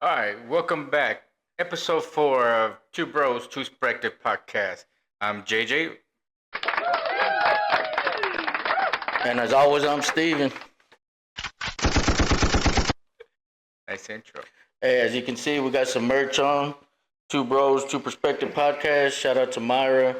All right, welcome back. Episode 4 of Two Bros, Two Perspective podcast. I'm JJ. And as always, I'm Steven. Nice intro. Hey, as you can see, we got some merch on. Two Bros, Two Perspective Podcast. Shout out to Myra.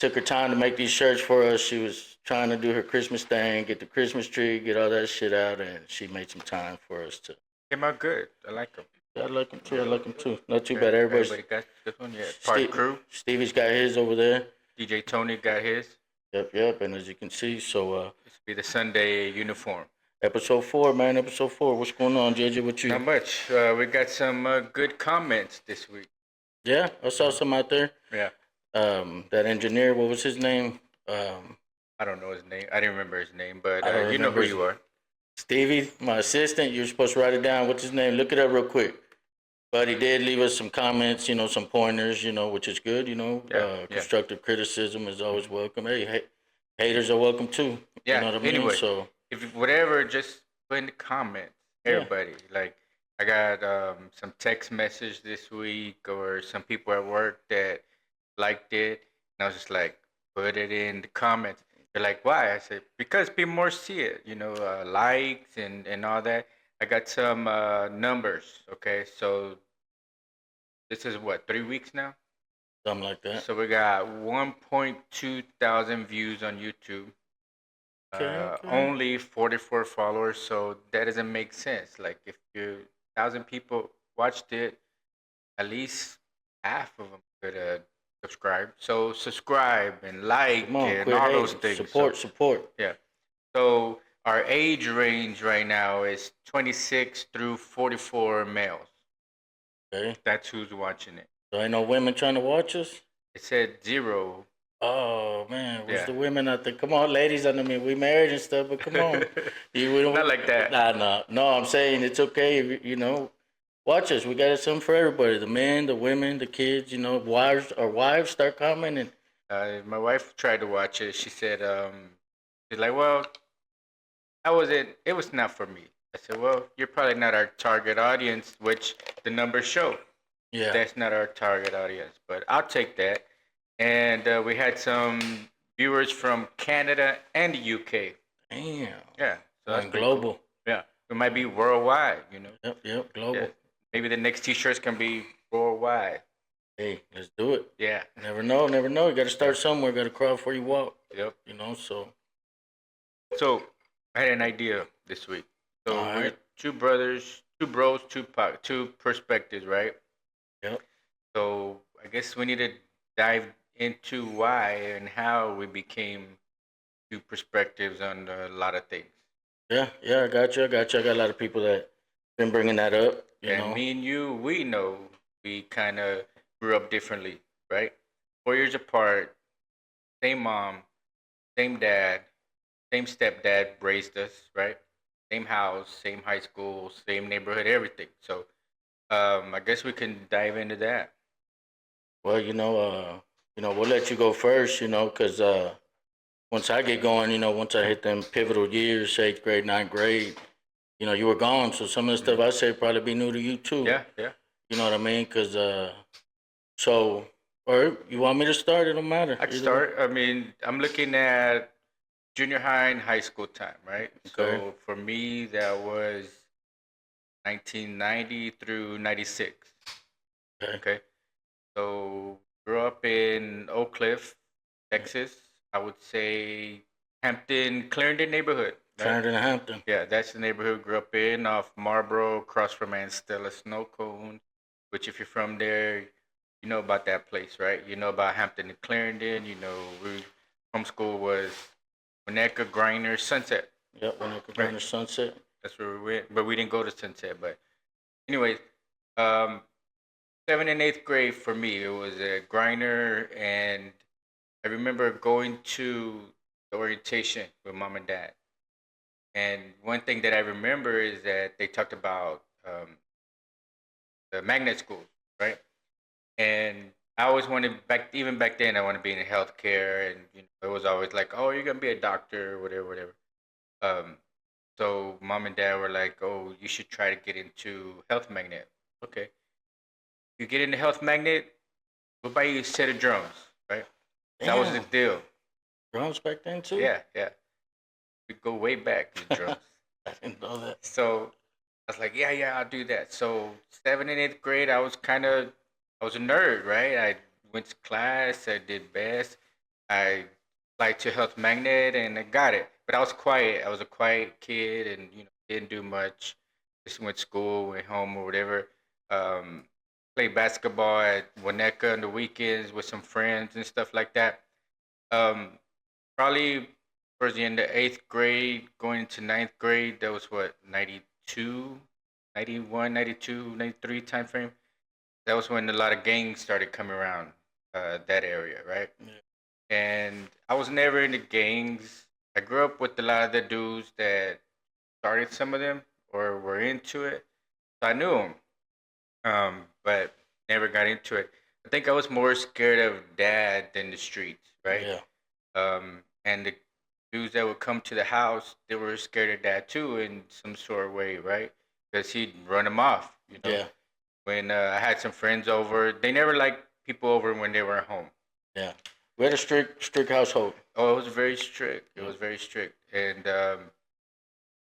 Took her time to make these shirts for us. She was trying to do her Christmas thing, get the Christmas tree, get all that shit out, and she made some time for us to. Came out good. I like them. I like them too. I like them too. Not too Yeah, bad. Everybody's. everybody got this one? Yeah. Part of the crew. Stevie's got his over there. DJ Tony got his. Yep. And as you can see, so This will be the Sunday uniform. episode 4, man. Episode 4. What's going on, JJ? What you? Not much. We got some good comments this week. Yeah, I saw some out there. Yeah. That engineer, what was his name? I don't know his name. I didn't remember his name, but I don't you know who remember you are. Stevie, my assistant. You're supposed to write it down. What's his name? Look it up real quick. But he did leave us some comments, some pointers, which is good. Yeah. Constructive criticism is always welcome. Hey, haters are welcome too. Yeah. You know what I mean? Anyway, So if whatever, just put in the comments. Yeah. Everybody, like I got some text message this week, or some people at work that liked it, and I was just like, put it in the comments. They're like, why? I said, because people more see it, likes and all that. I got some numbers. Okay, so this is what, 3 weeks now. something like that. So we got 1.2 thousand views on YouTube. Okay. Only 44 followers, so that doesn't make sense. Like if you 1,000 people watched it, at least half of them could subscribe. So subscribe and like Come on, and quit all hating. those things. Support. Yeah. So our age range right now is 26 through 44 males. Okay. That's who's watching it. So ain't no women trying to watch us? It said 0. Oh man, where's Yeah. the women out there? Come on, ladies. I mean, we married and stuff, but come on. We don't, Not like that. No. I'm saying it's okay if watch us. We got something for everybody. The men, the women, the kids. Wives start commenting. My wife tried to watch it. She said, she's like, well, it was not for me. I said, well, you're probably not our target audience, which the numbers show. Yeah. That's not our target audience, but I'll take that. And we had some viewers from Canada and the UK. Damn. Yeah. So that's global. cool. Yeah. We might be worldwide. Yep. Global. Yeah. Maybe the next t-shirts can be worldwide. Hey, let's do it. Yeah. Never know. You got to start somewhere. Got to crawl before you walk. Yep. So I had an idea this week. So All we're right. two brothers, two bros, two perspectives, right? Yep. So I guess we need to dive into why and how we became two perspectives on a lot of things. Yeah. I got you. I got a lot of people that been bringing that up. And me and you, we know we kind of grew up differently, right? 4 years apart, same mom, same dad, same stepdad raised us, right? Same house, same high school, same neighborhood, everything. So I guess we can dive into that. Well, we'll let you go first. Because once I get going, once I hit them pivotal years, 8th grade, 9th grade, you were gone. So some of the stuff I say probably be new to you too. Yeah. You know what I mean? Because or you want me to start? It don't matter. I can start. I mean, I'm looking at junior high and high school time, right? Okay. So for me, that was 1990 through 96. Okay. So grew up in Oak Cliff, Texas. I would say Hampton, Clarendon neighborhood. Right? Clarendon and Hampton. Yeah, that's the neighborhood grew up in, off Marlboro, across from Anstella Snow Cone. Which, if you're from there, you know about that place, right? You know about Hampton and Clarendon. Homeschool was Winnetka, Griner, Sunset. Yep, Winnetka, Griner, Sunset. That's where we went, but we didn't go to Sunset. But anyways, 7th and 8th grade for me, it was a Griner, and I remember going to the orientation with mom and dad. And one thing that I remember is that they talked about the magnet schools, right? And I always wanted even back then, I wanted to be in healthcare, and it was always like, oh, you're gonna be a doctor, or whatever. So mom and dad were like, oh, you should try to get into health magnet. Okay. You get in the health magnet, we'll buy you a set of drums, right? That was the Damn, deal. drums back then too. Yeah, yeah. We go way back with drums. I didn't know that. So I was like, yeah, yeah, I'll do that. So 7th and 8th grade, I was a nerd, right? I went to class, I did best. I applied to health magnet and I got it. But I was quiet. I was a quiet kid and, didn't do much. Just went to school, went home or whatever. Um, Played basketball at Winnetka on the weekends with some friends and stuff like that. Um, Probably towards the end of 8th grade, going into 9th grade, that was what, 92, 91, 92, 93 time frame. That was when a lot of gangs started coming around that area, right? Yeah. And I was never into gangs. I grew up with a lot of the dudes that started some of them or were into it. So I knew them, but never got into it. I think I was more scared of dad than the streets, right? Yeah. And the dudes that would come to the house, they were scared of dad too in some sort of way, right? Because he'd run them off. Yeah. When I had some friends over, they never liked people over when they were at home. Yeah. We had a strict household. Oh, it was very strict. It Yeah. was very strict. And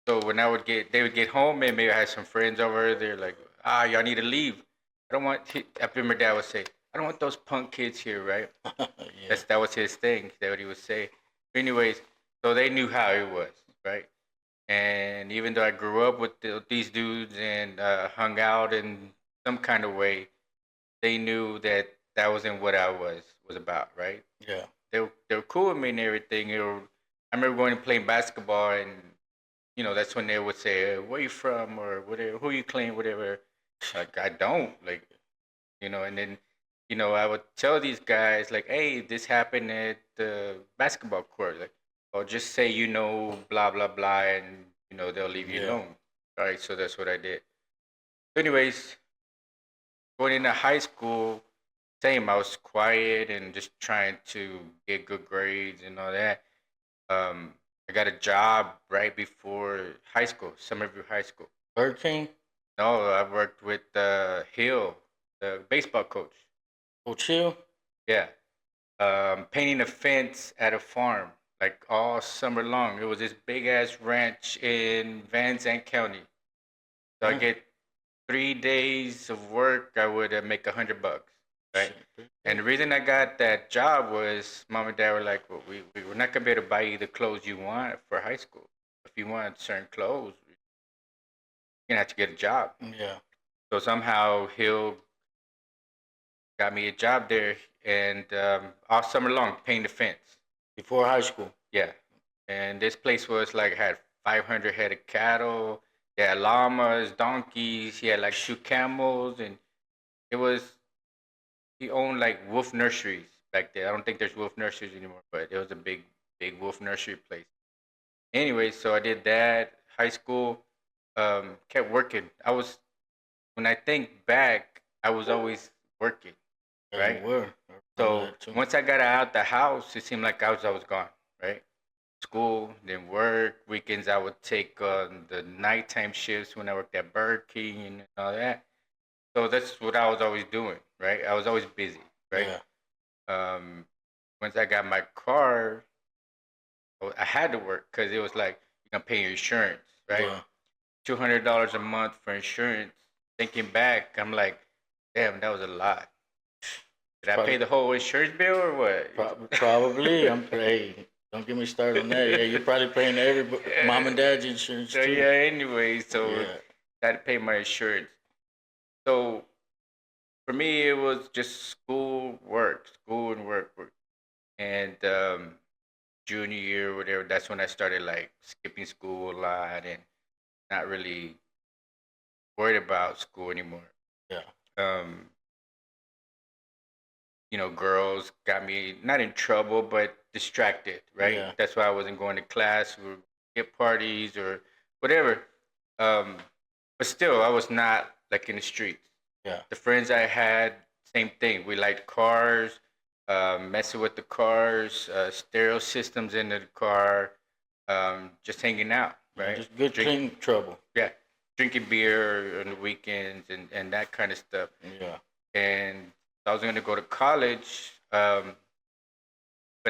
so when they would get home and maybe I had some friends over. They're like, y'all need to leave. I don't want. I remember dad would say, I don't want those punk kids here, right? Yeah. That was his thing. That what he would say. But anyways, so they knew how it was, right? And even though I grew up with these dudes and hung out in some kind of way, they knew that that wasn't what I was about, right? Yeah. They were cool with me and everything. I remember going and playing basketball, and that's when they would say, "Where you from?" or whatever, "Who you claim?" whatever. Like I don't like, and then I would tell these guys like, "Hey, this happened at the basketball court," like, or just say blah blah blah, and they'll leave you Yeah. alone. Right, so that's what I did. Anyways, going into high school, same. I was quiet and just trying to get good grades and all that. I got a job right before high school, Summerview High School. Burger King. No, I worked with Hill, the baseball coach. Oh, chill. Yeah, painting a fence at a farm like all summer long. It was this big ass ranch in Van Zandt County. So I Huh? get 3 days of work. I would make $100, right? Shit. And the reason I got that job was mom and dad were like, well, we're not gonna be able to buy you the clothes you want for high school. If you want certain clothes, you're gonna have to get a job. Yeah. So somehow Hill got me a job there, and all summer long painting the fence. Before high school. Yeah, and this place was like had 500 head of cattle. They had llamas, donkeys. He had like 2 camels, and it was he owned like wolf nurseries back there. I don't think there's wolf nurseries anymore, but it was a big wolf nursery place. Anyway, so I did that. High school, kept working. When I think back, I was always working, Yeah, right? you were. I remember So that too. once I got out the house, it seemed like I was gone, right? School, then work. Weekends, I would take the nighttime shifts when I worked at Burger King and all that. So that's what I was always doing, right? I was always busy, right? Yeah. Um, Once I got my car, I had to work because it was like you're gonna pay your insurance, right? Yeah. $200 a month for insurance. Thinking back, I'm like, damn, that was a lot. Did I pay Probably. the whole insurance bill or what? Probably. Hey, don't get me started on that. Yeah, you're probably paying every mom and dad's insurance So too. yeah, anyway, so Yeah. I had to pay my insurance. So for me, it was just school and work. And junior year, or whatever, that's when I started like skipping school a lot and not really worried about school anymore. Yeah. Um, Girls got me not in trouble, but distracted, right? Yeah. That's why I wasn't going to class or get parties or whatever. Um, but still, I was not like in the streets. Yeah. The friends I had, same thing. We liked cars, messing with the cars, stereo systems in the car, just hanging out, Yeah, right? just good Drink, clean trouble. yeah, drinking beer on the weekends and that kind of stuff. Yeah. And I was going to go to college, but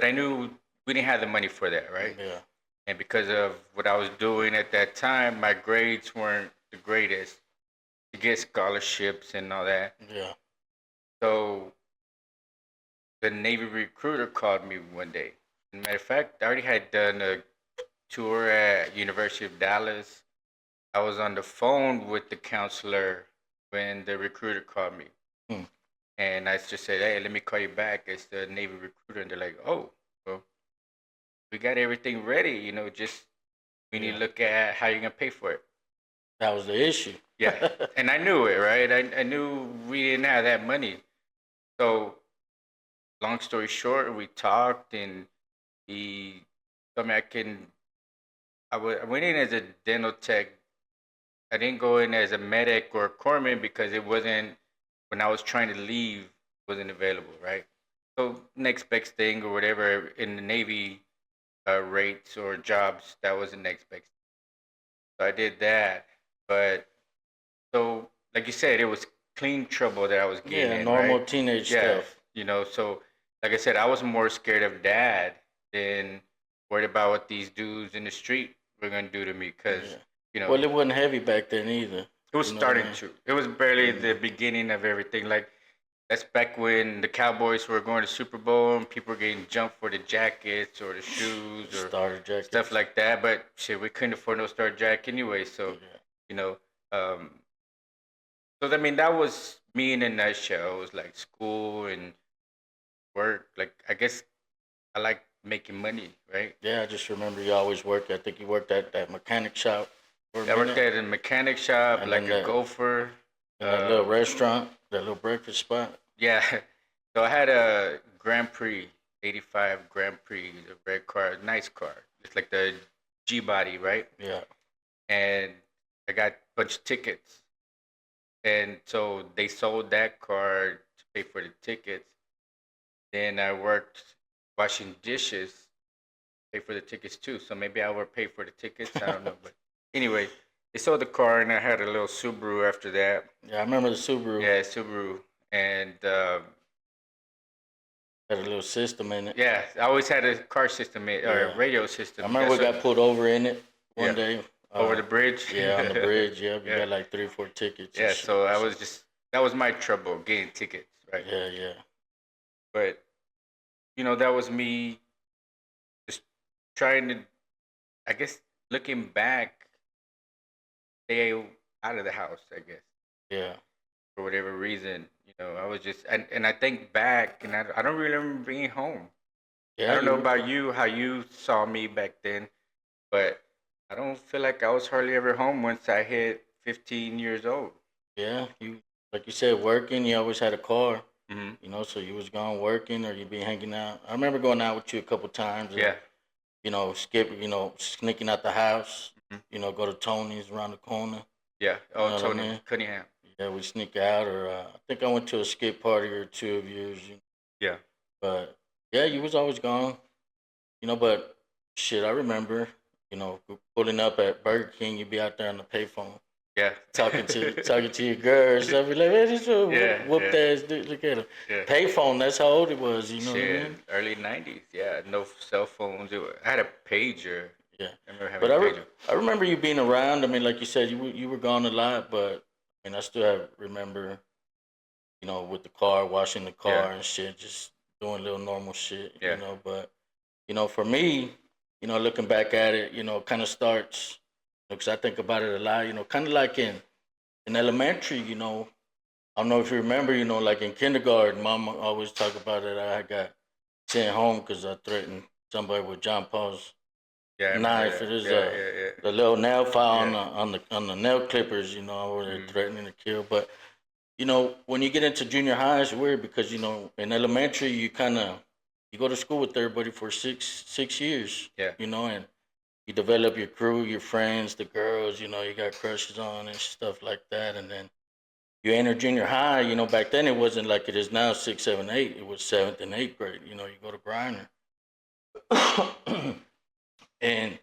I knew we didn't have the money for that, right? Yeah. And because of what I was doing at that time, my grades weren't the greatest to get scholarships and all that. Yeah. So the Navy recruiter called me one day. As a matter of fact, I already had done a tour at University of Dallas. I was on the phone with the counselor when the recruiter called me. Hmm. And I just said, hey, let me call you back. It's the Navy recruiter. And they're like, oh, well, we got everything ready. Just we need to Yeah. look at how you're going to pay for it. That was the issue. Yeah. And I knew it, right? I knew we didn't have that money. So, long story short, we talked and he told me I went in as a dental tech. I didn't go in as a medic or a corpsman because it wasn't, when I was trying to leave, wasn't available, right? So next best thing or whatever in the Navy rates or jobs, that was the next best. So I did that, but so like you said, it was clean trouble that I was getting Yeah, in, normal right? teenage Yeah, stuff. so like I said, I was more scared of dad than worried about what these dudes in the street were gonna do to me, because Yeah. you know Well, it wasn't heavy back then either. it was You know what I starting mean? to. It was barely the Yeah. beginning of everything. Like that's back when the Cowboys were going to Super Bowl and people were getting jumped for the jackets or the shoes or Starter stuff jackets. like that. But shit, we couldn't afford no star jack anyway. So Yeah. you know, um, so I mean that was me in a nutshell. It was like school and work. Like I guess I like making money, right? Yeah, I just remember you always worked. I think you worked at that mechanic shop for a I worked minute, at a mechanic shop, and like then a that gopher. and that little restaurant, that little breakfast spot. Yeah. So I had a Grand Prix, 85 Grand Prix, a red car, nice car. It's like the G body, right? Yeah. And I got a bunch of tickets. And so they sold that car to pay for the tickets. Then I worked washing dishes, pay for the tickets too. So maybe I would pay for the tickets. I don't know. But anyway, they sold the car and I had a little Subaru after that. Yeah, I remember the Subaru Yeah, Subaru. And had a little system in it. yeah, I always had a car system or a Yeah. radio I system. remember we got pulled over in it one Yeah, day. over the bridge. Yeah, on the bridge. Yeah, we Yeah, got like 3 or 4 tickets and yeah. shit. So I was just that was my trouble getting tickets, right? Yeah, yeah, But that was me just trying to, I guess, looking back, stay out of the house. I guess yeah, for whatever reason, I was just and I think back, and I don't really remember being home. I yeah. don't know You, about you, how you saw me back then, but I don't feel like I was hardly ever home once I hit 15 years old. yeah. You, like you said, working. You always had a car. Hmm. So you was gone working or you be hanging out. I remember going out with you a couple times. Yeah. Skip. Sneaking out the house. Hmm. Go to Tony's around the corner. Yeah. You Oh, know what I Tony mean? Cunningham. Yeah, we sneak out, or I think I went to a skip party or two of yours. Yeah. But yeah, you was always gone. But shit, I remember. Pulling up at Burger King, you'd be out there on the payphone Yeah. talking to your girls. I'd be like, "Hey, this Yeah. whooped Yeah. ass dude. Look at him." Yeah. Payphone. That's how old it was. You know what I Shit. mean? Early 90s. Yeah. No cell phones. I had a pager. Yeah. I remember having But a pager. I remember you being around. I mean, like you said, you were gone a lot, but I mean, I still remember, with the car, washing the Yeah. car and shit, just doing little normal shit, Yeah. But, for me, looking back at it, kind of starts, because I think about it a lot, kind of like in elementary, I don't know if you remember, like in kindergarten, mama always talk about it. I got sent home because I threatened somebody with John Paul's Yeah. I remember knife. that. It is Yeah. Yeah. Yeah. the little nail file on Yeah. the nail clippers, where they're Mm. threatening to kill. But when you get into junior high, it's weird because in elementary you go to school with everybody for six years. Yeah. And you develop your crew, your friends, the girls. You got crushes on and stuff like that, and then you enter junior high. Back then it wasn't like it is now, 6, 7, 8. It was seventh and eighth grade. You go to Griner. And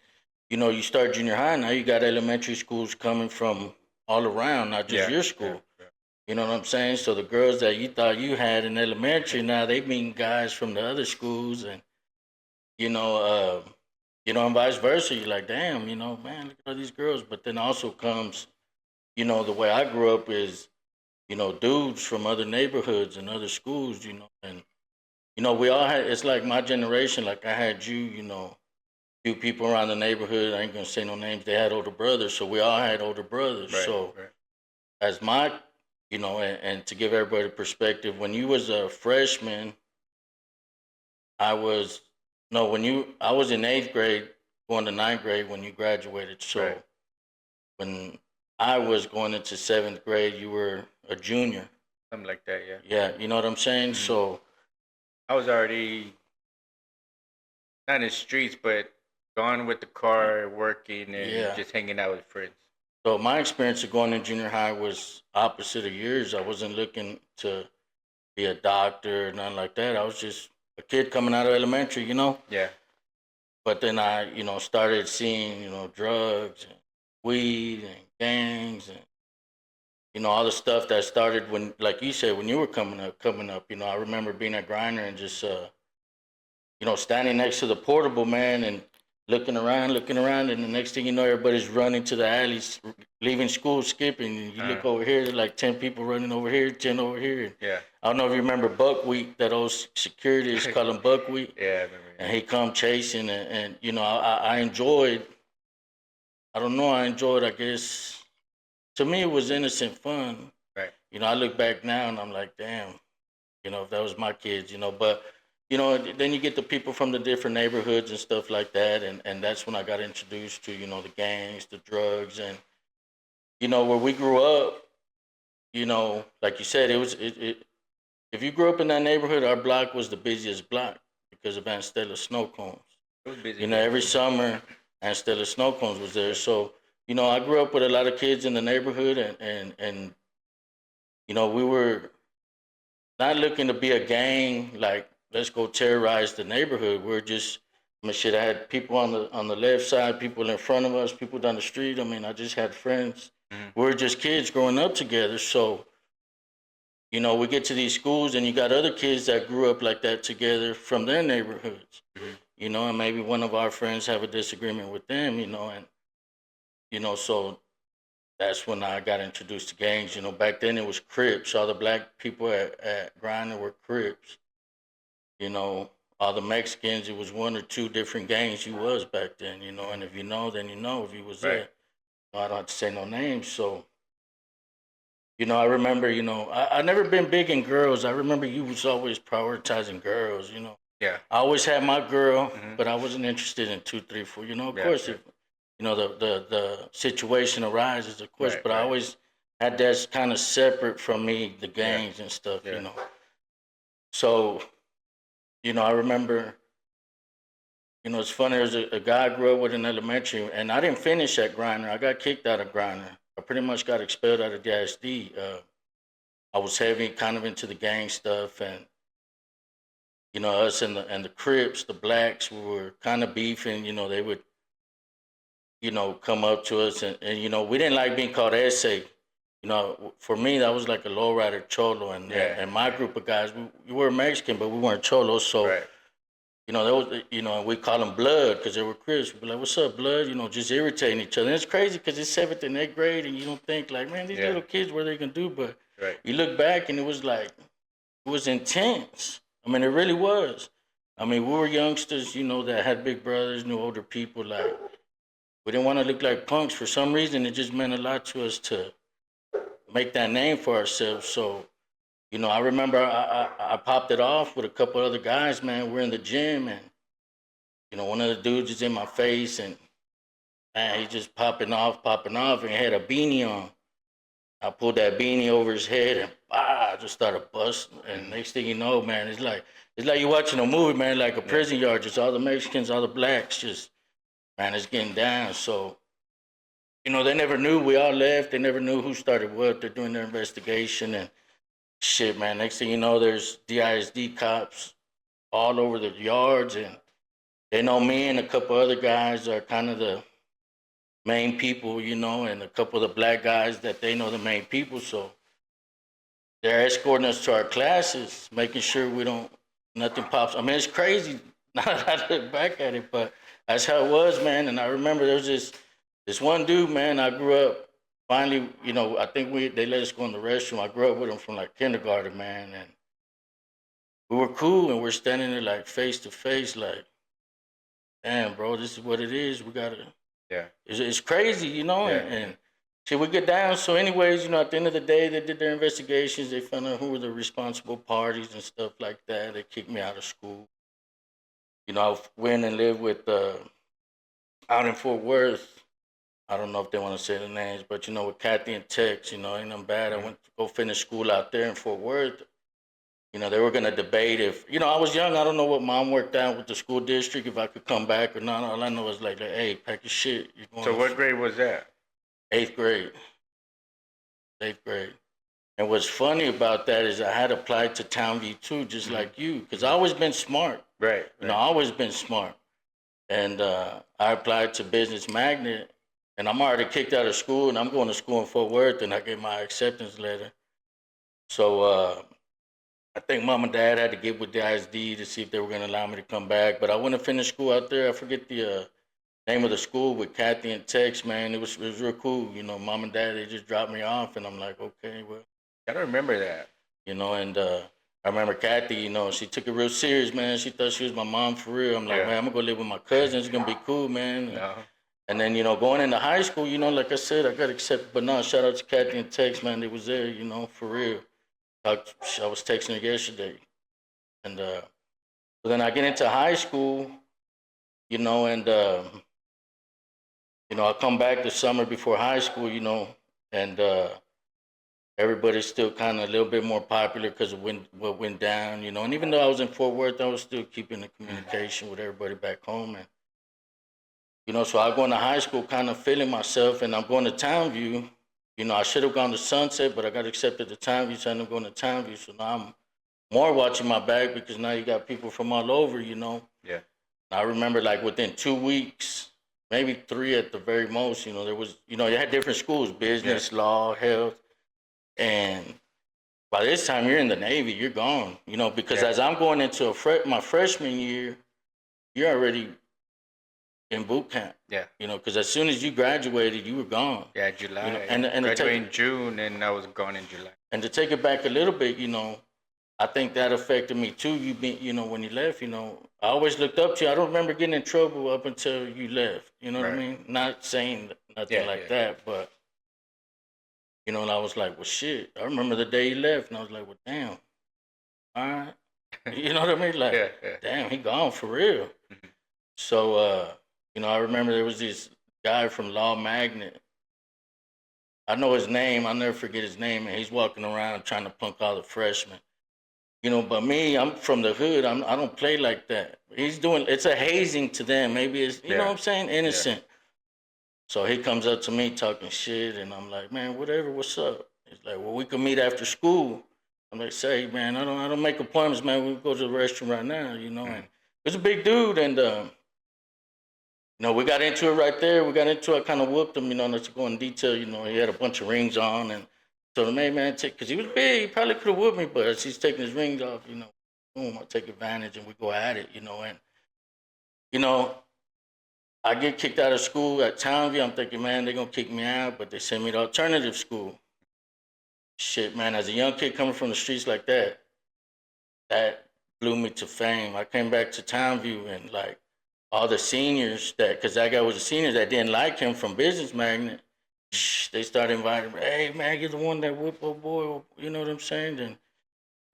you start junior high. Now you got elementary schools coming from all around, not just your school. You know what I'm saying? So the girls that you thought you had in elementary, now they meeting guys from the other schools, and you know, and vice versa. You're like, damn, man, look at all these girls. But then also comes, the way I grew up is, dudes from other neighborhoods and other schools, and we all had. It's like my generation. Like I had you, few people around the neighborhood. I ain't gonna say no names. They had older brothers, so we all had older brothers. Right, So right. as my, and to give everybody perspective, when you was a freshman, I was no, I was in 8th grade, going to 9th grade when you graduated. So Right. when I was going into 7th grade, you were a junior. Something like that, yeah. Yeah, you know what I'm saying. Mhm. So I was already not in the streets, but gone with the car, working, and yeah. just hanging out with friends. So my experience of going to junior high was opposite of yours. I wasn't looking to be a doctor or nothing like that. I was just a kid coming out of elementary. Yeah. But then I, started seeing, drugs and weed and gangs and, all the stuff that started when, like you said, when you were coming up. I remember being a grinder and just, standing next to the portable, man, and looking around, and the next thing you know, everybody's running to the alleys, leaving school, skipping. And you look over here, like 10 people running over here, 10 over here. And Yeah. I don't know if you remember buckwheat. That old security is call him buckwheat. Yeah, I remember. And he come chasing, and I enjoyed. I don't know. I enjoyed. I guess to me it was innocent fun. Right. I look back now and I'm like, damn. If that was my kids. But then you get the people from the different neighborhoods and stuff like that, and that's when I got introduced to the gangs, the drugs, and where we grew up. Like you said, it was it. If you grew up in that neighborhood, our block was the busiest block because of Van Stella snow cones. It was busy. Every summer, Van Stella snow cones was there. So I grew up with a lot of kids in the neighborhood, and we were not looking to be a gang, like let's go terrorize the neighborhood. We're just, shit. I had people on the left side, people in front of us, people down the street. I just had friends. Mhm. We were just kids growing up together. So we get to these schools, and you got other kids that grew up like that together from their neighborhoods. Mhm. And maybe one of our friends have a disagreement with them. And so that's when I got introduced to gangs. Back then it was Crips. All the black people at Grindr were Crips. All the Mexicans, it was one or two different gangs you was back then. And if you know, then you know if you was Right. there. I don't have to say no names. So, I remember, I never been big in girls. I remember you was always prioritizing girls. Yeah. I always had my girl, Mhm. but I wasn't interested in 2, 3, 4. Of Yeah, course, yeah. if the situation arises, of course. Right, But I right. always had that kind of separate from me, the Yeah. gangs and stuff. Yeah. So I remember. It's funny. There's a guy I grew up with in elementary, and I didn't finish at Grindr. I got kicked out of Grindr. I pretty much got expelled out of the ISD. I was heavy, kind of into the gang stuff, and us and the Crips, the blacks, we were kind of beefing. They would come up to us, and we didn't like being called essay. For me, that was like a lowrider cholo, and Yeah. and my group of guys, we were Mexican, but we weren't cholos, so. Right. There was, and we call them blood because they were Chris. We'd be like, "What's up, blood?" Just irritating each other. And it's crazy because it's 7th and 8th grade, and you don't think like, "Man, these Yeah. little kids, what are they gonna do?" But Right. you look back, and it was like, it was intense. It really was. We were youngsters, that had big brothers, knew older people. Like, we didn't want to look like punks. For some reason, it just meant a lot to us to make that name for ourselves. So, I remember I popped it off with a couple other guys, man. We're in the gym, and one of the dudes is in my face, and man, he's just popping off, and he had a beanie on. I pulled that beanie over his head, and I just started busting. And next thing you know, man, it's like you're watching a movie, man, like a prison yard. Just all the Mexicans, all the blacks, just man, it's getting down. So, they never knew. We all left. They never knew who started what. They're doing their investigation, and shit, man. Next thing you know, there's DISD cops all over the yards, and they know me and a couple other guys are kind of the main people, you know, and a couple of the black guys that they know the main people. So they're escorting us to our classes, making sure we don't nothing pops. I mean, it's crazy now that I look back at it, but that's how it was, man. And I remember there was this one dude, man. I grew up. Finally, you know, I think they let us go in the restroom. I grew up with him from like kindergarten, man, and we were cool. And we're standing there like face to face, like, damn, bro, this is what it is. We gotta. Yeah. It's crazy, you know, Yeah. and shit, we get down. So, anyways, you know, at the end of the day, they did their investigations. They found out who were the responsible parties and stuff like that. They kicked me out of school. You know, I went and lived with out in Fort Worth. I don't know if they want to say the names, but you know, with Kathy and Tex, you know, ain't nothing bad. I went to go finish school out there in Fort Worth. You know, they were gonna debate if you know I was young. I don't know what mom worked out with the school district if I could come back or not. All I know is like hey, pack your shit. You're going So to what grade was that? eighth grade. Eighth grade. And what's funny about that is I had applied to Townview too, just like you, because I always been smart. Right. You know, I always been smart. And I applied to Business Magnet, and I'm already kicked out of school, and I'm going to school in Fort Worth, and I get my acceptance letter. So I think mom and dad had to get with the ISD to see if they were going to allow me to come back. But I went to finish school out there. I forget the name of the school with Kathy and Tex, man. It was real cool. You know, mom and dad, they just dropped me off, and I'm like, okay, well. I don't remember that. You know, and I remember Kathy, you know, she took it real serious, man. She thought she was my mom for real. I'm like, Yeah. man, I'm gonna go live with my cousin. It's gonna be cool, man. No. And then, you know, going into high school, you know, like I said, I got accepted. But no, shout out to Kathy and Tex, man. They was there, you know, for real. I was texting her yesterday. And so then I get into high school, you know, and, you know, I come back the summer before high school, you know, and everybody's still kind of a little bit more popular because of what went down, you know. And even though I was in Fort Worth, I was still keeping the communication with everybody back home. And, you know, so I go into high school kind of feeling myself, and I'm going to Townview. You know, I should have gone to Sunset, but I got accepted to Townview, so I'm going to Townview. So now I'm more watching my back because now you got people from all over, you know. Yeah. I remember like within 2 weeks, maybe 3 at the very most, you know, there was, you know, you had different schools, business, law, health. And by this time, you're in the Navy, you're gone, you know, because as I'm going into my freshman year, you're already in boot camp. Yeah. You know, because as soon as you graduated, you were gone. Yeah, July. You know, and graduated in June, and I was gone in July. And to take it back a little bit, you know, I think that affected me too. You been, you know, when you left, you know, I always looked up to you. I don't remember getting in trouble up until you left. You know what I mean? Not saying nothing like that, but you know, and I was like, well, shit. I remember the day he left, and I was like, well, damn. All right. You know what I mean? Like, damn, he gone for real. So, you know, I remember there was this guy from Law Magnet. I know his name. I'll never forget his name. And he's walking around trying to punk all the freshmen. You know, but me, I'm from the hood. I don't play like that. He's doing, it's a hazing to them. Maybe it's, you know what I'm saying? Innocent. So he comes up to me talking shit, and I'm like, man, whatever, what's up? He's like, well, we can meet after school. I'm like, say, man, I don't make appointments, man. We can go to the restroom right now, you know. And it's a big dude, and you know, we got into it right there. We got into it, kind of whooped him, you know. Let's go in detail, you know. He had a bunch of rings on, and told him, hey, man, because he was big, he probably could have whooped me, but as he's taking his rings off, you know, boom, I take advantage, and we go at it, you know. And you know, I get kicked out of school at Townview. I'm thinking, man, they're going to kick me out, but they send me to alternative school. Shit, man, as a young kid coming from the streets like that, that blew me to fame. I came back to Townview, and like all the seniors because that guy was a senior that didn't like him from Business Magnet, they started inviting me, hey, man, you're the one that whipped old boy, you know what I'm saying? And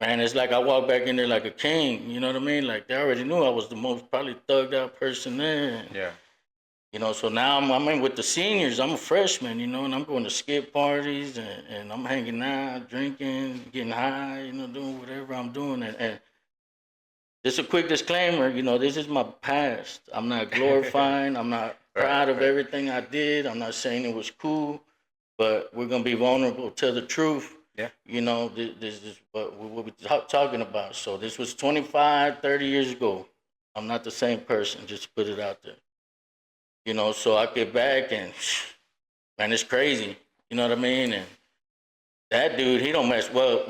man, it's like I walked back in there like a king, you know what I mean? Like they already knew I was the most probably thugged out person there. Yeah. You know, so now I'm in with the seniors. I'm a freshman, you know, and I'm going to skip parties, and I'm hanging out, drinking, getting high, you know, doing whatever I'm doing. And just a quick disclaimer, you know, this is my past. I'm not glorifying. I'm not proud of everything I did. I'm not saying it was cool, but we're going to be vulnerable, tell the truth. Yeah. You know, this is what we're talking about. So this was 25, 30 years ago. I'm not the same person. Just put it out there. You know, so I get back and man, it's crazy. You know what I mean? And that dude, he don't mess. Well,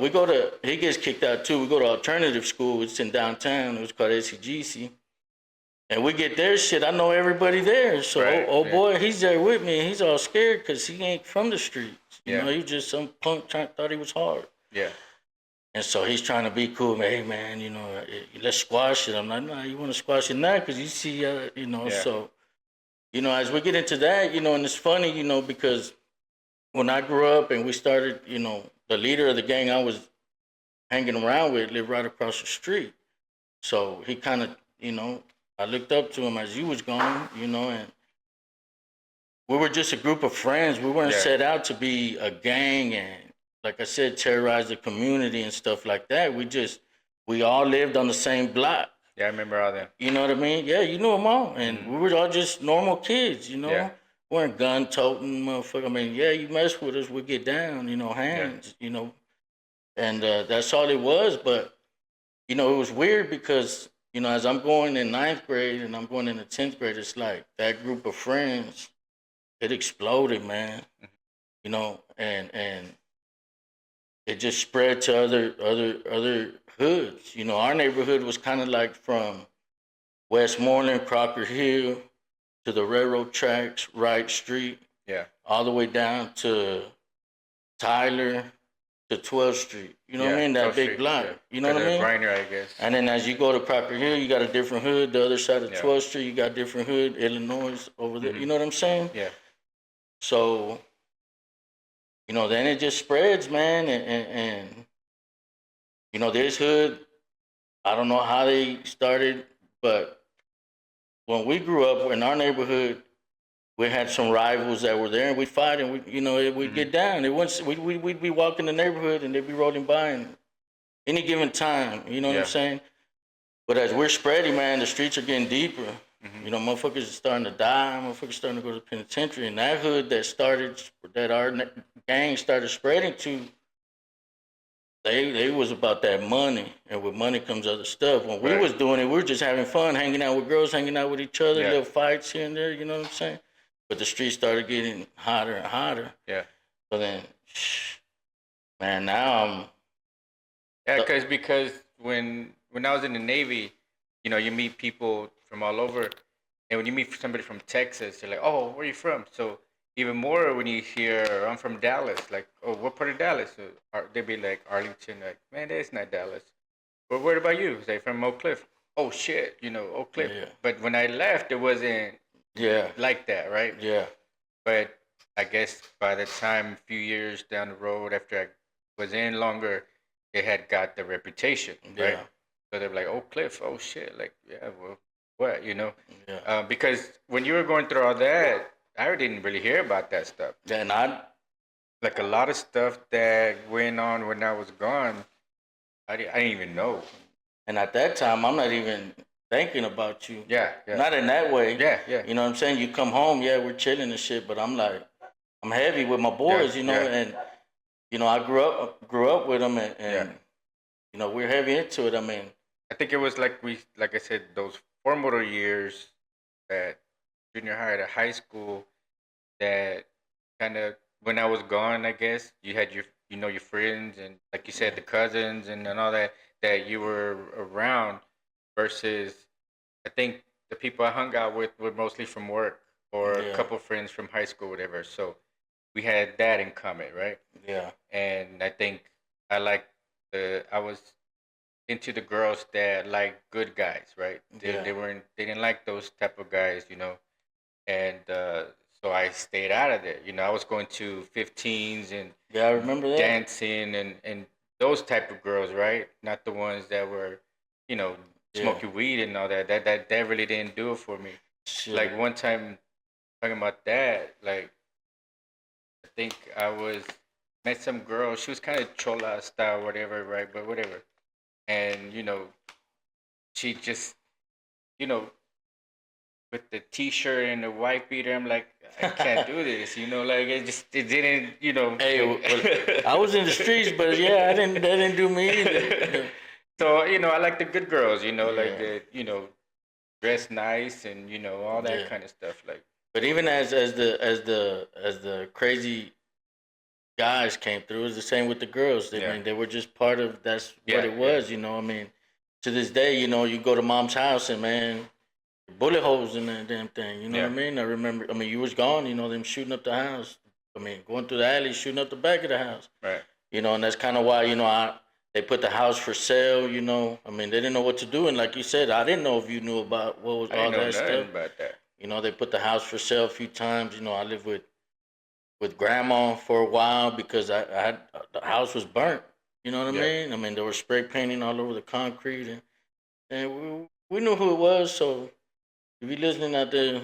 he gets kicked out too. We go to alternative school. It's in downtown. It was called SCGC. And we get there, shit. I know everybody there. So, Right. oh Yeah. boy, he's there with me. And he's all scared because he ain't from the streets. You Yeah. know, he was just some punk thought he was hard. Yeah. And so he's trying to be cool. Hey, man, you know, let's squash it. I'm like, nah, you want to squash it now? Because you see, you know, Yeah. so, you know, as we get into that, you know, and it's funny, you know, because when I grew up and we started, you know, the leader of the gang I was hanging around with lived right across the street. So he kind of, you know, I looked up to him as you was gone, you know, and we were just a group of friends. We weren't Yeah. set out to be a gang and, like I said, terrorize the community and stuff like that. We all lived on the same block. Yeah, I remember all them. You know what I mean? Yeah, you knew them all. And Mhm. we were all just normal kids, you know? Yeah. We weren't gun toting, motherfucker. I mean, yeah, you mess with us, we get down, you know, hands, you know? And that's all it was. But, you know, it was weird because, you know, as I'm going in ninth grade and I'm going into 10th grade, it's like that group of friends, it exploded, man. Mhm. You know, and it just spread to other hoods. You know, our neighborhood was kind of like from Westmoreland, Crocker Hill, to the railroad tracks, Wright Street, Yeah. all the way down to Tyler to 12th Street. You know what I mean? That 12th big Street, block. yeah. You know what I mean? Griner, I guess. And then as you go to Crocker Hill, you got a different hood. The other side of Yeah. 12th Street, you got a different hood. Illinois over there. Mhm. You know what I'm saying? Yeah. So, you know, then it just spreads, man. And you know, this hood, I don't know how they started, but when we grew up in our neighborhood, we had some rivals that were there, and we'd fight, and we, you know, we'd get down. It once we'd be walking the neighborhood, and they'd be rolling by, and any given time, you know what Yeah. I'm saying? But as we're spreading, man, the streets are getting deeper. Mhm. You know, motherfuckers are starting to die. Motherfuckers starting to go to the penitentiary. And that hood that our gang started spreading to, they was about that money. And with money comes other stuff. When we Right. was doing it, we were just having fun, hanging out with girls, hanging out with each other, Yeah. little fights here and there, you know what I'm saying? But the streets started getting hotter and hotter. Yeah. So then, man, now I'm... Yeah, because when I was in the Navy, you know, you meet people from all over, and when you meet somebody from Texas, you're like, "Oh, where are you from?" So even more when you hear, "I'm from Dallas," like, "Oh, what part of Dallas?" So, they'd be like Arlington, like, "Man, that's not Dallas." Well, what about you? Say from Oak Cliff. Oh shit, you know, Oak Cliff. Yeah. But when I left, it wasn't Yeah. like that, right? Yeah. But I guess by the time a few years down the road, after I was in longer, it had got the reputation, right? Yeah. So they're like, "Oh, Cliff, oh shit, like, yeah, well, what, you know?" Yeah. Because when you were going through all that, I didn't really hear about that stuff. And I... Like a lot of stuff that went on when I was gone, I didn't even know. And at that time, I'm not even thinking about you. Yeah, yeah, Not in that way. yeah, yeah, You know what I'm saying? You come home, yeah, we're chilling and shit, but I'm like, I'm heavy with my boys, you know, yeah. and you know, I grew up with them, and Yeah. you know, we're heavy into it. I mean, I think it was like I said, those formative years, that junior high to high school, that kind of when I was gone, I guess you had your friends, and like you said, the cousins and all that you were around, versus I think the people I hung out with were mostly from work or a Yeah. couple friends from high school, whatever. So we had that in common, right? yeah, And I think I was into the girls that like good guys, right? Yeah. They didn't like those type of guys, and so I stayed out of there. I was going to 15s and yeah, I remember that. dancing and those type of girls, right? Not the ones that were, Yeah. smoking weed and all that. That really didn't do it for me. Shit. Like one time talking about that, like I think I was met some girl. She was kind of chola style, whatever, right? But whatever. And she just, you know, with the T-shirt and the white beater, I'm like, I can't do this. Like it didn't, Hey, well, I was in the streets, but yeah, that didn't do me either. So I like the good girls, like Yeah. the, dress nice and all that Yeah. kind of stuff. Like But even as the crazy guys came through, it was the same with the girls. I Yeah. mean, they were just part of that's what Yeah, it yeah. was. I mean, to this day, you go to mom's house and man, bullet holes in that damn thing. You know what Yeah. I mean? I remember. I mean, you was gone. Them shooting up the house. I mean, going through the alley, shooting up the back of the house. Right. And that's kind of why they put the house for sale. I mean, they didn't know what to do, and like you said, I didn't know if you knew about what was I all didn't know that nothing stuff. about that. They put the house for sale a few times. I lived with grandma for a while because I had the house was burnt. You know what I Yeah. mean? I mean, there was spray painting all over the concrete, and we knew who it was. So if you listening out there,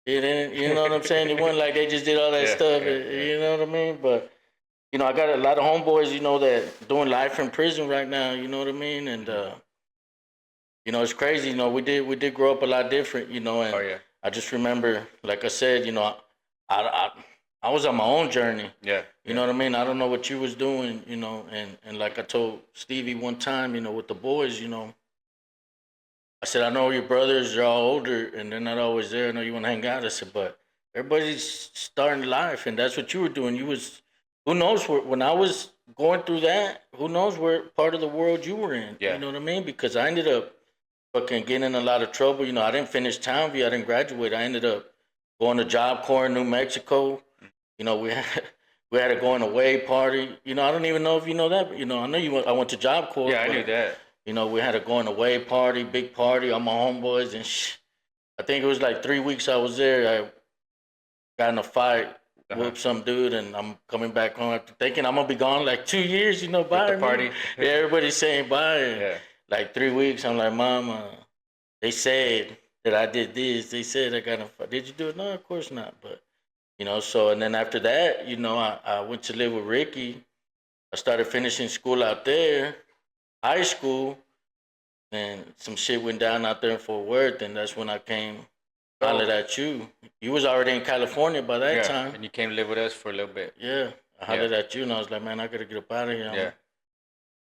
it ain't, you know what I'm saying? It wasn't like they just did all that Yeah, stuff. yeah, yeah. You know what I mean? But I got a lot of homeboys, that doing life in prison right now. You know what I mean? And it's crazy. We did grow up a lot different. Oh And yeah. I just remember, like I said, I I was on my own journey. Yeah. You know what I mean? I don't know what you was doing. And like I told Stevie one time, with the boys, I said, I know your brothers are all older and they're not always there. I know you want to hang out. I said, but everybody's starting life, and that's what you were doing. Who knows when I was going through that, who knows where part of the world you were in. Yeah. You know what I mean? Because I ended up fucking getting in a lot of trouble. I didn't finish Townview. I didn't graduate. I ended up going to Job Corps in New Mexico. We had we had a going away party. I don't even know if you know that, but I know I went to Job Corps. Yeah, I knew but that. we had a going away party, big party, all my homeboys and I think it was like 3 weeks I was there. I got in a fight, Uh-huh. whooped some dude, and I'm coming back home after thinking I'm gonna be gone like 2 years. With Bye. the party. Yeah, everybody's saying bye. And Yeah. like 3 weeks, I'm like, Mom, they said that I did this. They said I got in a fight. Did you do it? No, of course not. But so and then after that, I went to live with Ricky. I started finishing school out there, high school, and some shit went down out there in Fort Worth, and that's when I came hollered at you. You was already in California by that Yeah. time. And you came to live with us for a little bit. Yeah, I hollered at you, and I was like, man, I gotta get up out of here. I'm Yeah.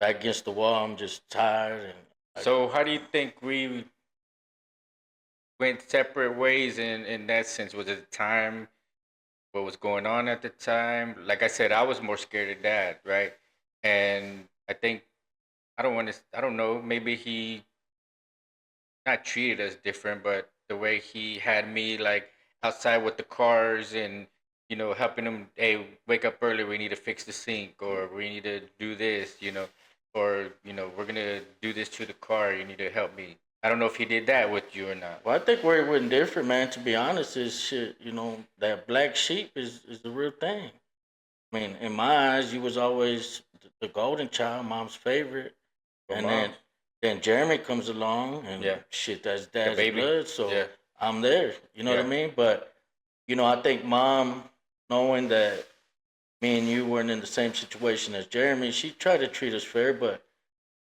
back against the wall. I'm just tired. So how do you think we went separate ways in that sense? Was it the time? What was going on at the time? Like I said, I was more scared of Dad, right? And I think I don't know. Maybe he not treated us different, but the way he had me like outside with the cars and helping him, hey, wake up early, we need to fix the sink, or we need to do this, or we're gonna do this to the car, you need to help me. I don't know if he did that with you or not. Well, I think where it went different, man, to be honest, is shit, that black sheep is the real thing. I mean, in my eyes, you was always the golden child, mom's favorite. For And mom. then Jeremy comes along and Yeah. shit, that's The dad's baby. blood. So Yeah. I'm there. You know what I Yeah. mean? But, I think mom, knowing that me and you weren't in the same situation as Jeremy, she tried to treat us fair, but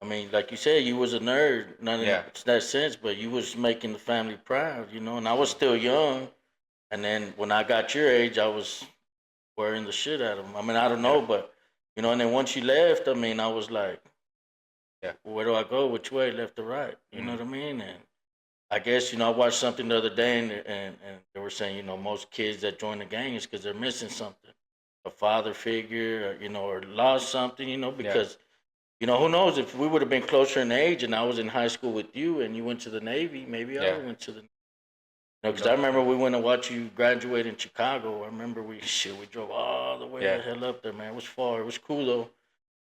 I mean, like you said, you was a nerd, not in Yeah. that sense, but you was making the family proud, and I was still young. And then when I got your age, I was wearing the shit out of them. I mean, I don't know, Yeah. but and then once you left, I mean, I was like, Yeah. where do I go? Which way, left or right? You know what I mean? And I guess I watched something the other day, and they were saying most kids that join the gang is because they're missing something, a father figure, or lost something, because who knows if we would have been closer in age and I was in high school with you and you went to the Navy, maybe I Yeah. went to the. Because I remember we went to watch you graduate in Chicago. I remember we drove all the way Yeah. the hell up there, man. It was far. It was cool though.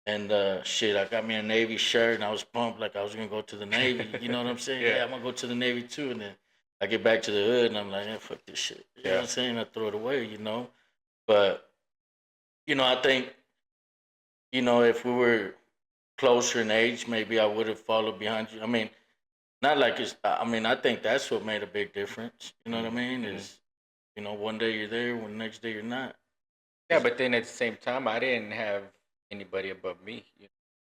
And I got me a Navy shirt and I was pumped like I was gonna go to the Navy. You know what I'm saying? Yeah. I'm gonna go to the Navy too. And then I get back to the hood and I'm like, fuck this shit. You know what I'm saying? I throw it away, But I think if we were closer in age, maybe I would have followed behind you. I mean, not like it's. I mean, I think that's what made a big difference. You know what I mean? Mhm. Is one day you're there, when the next day you're not. Yeah, but then at the same time, I didn't have anybody above me.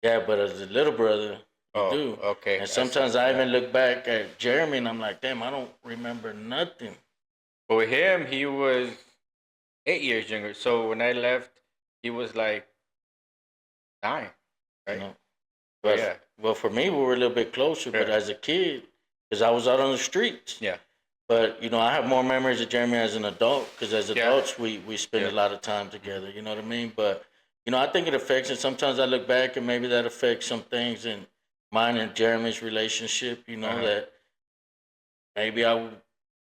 Yeah, but as a little brother, you Oh, do. okay. And sometimes I even look back at Jeremy and I'm like, damn, I don't remember nothing. But with him, he was 8 years younger. So when I left, he was like 9, You right? know. But But yeah, well, for me, we were a little bit closer. But Yeah. as a kid, because I was out on the streets. yeah, But I have more memories of Jeremy as an adult because as Yeah. adults we spend a Yeah. lot of time together. You know what I mean? But I think it affects, and sometimes I look back and maybe that affects some things in mine and Jeremy's relationship. Uh-huh. That maybe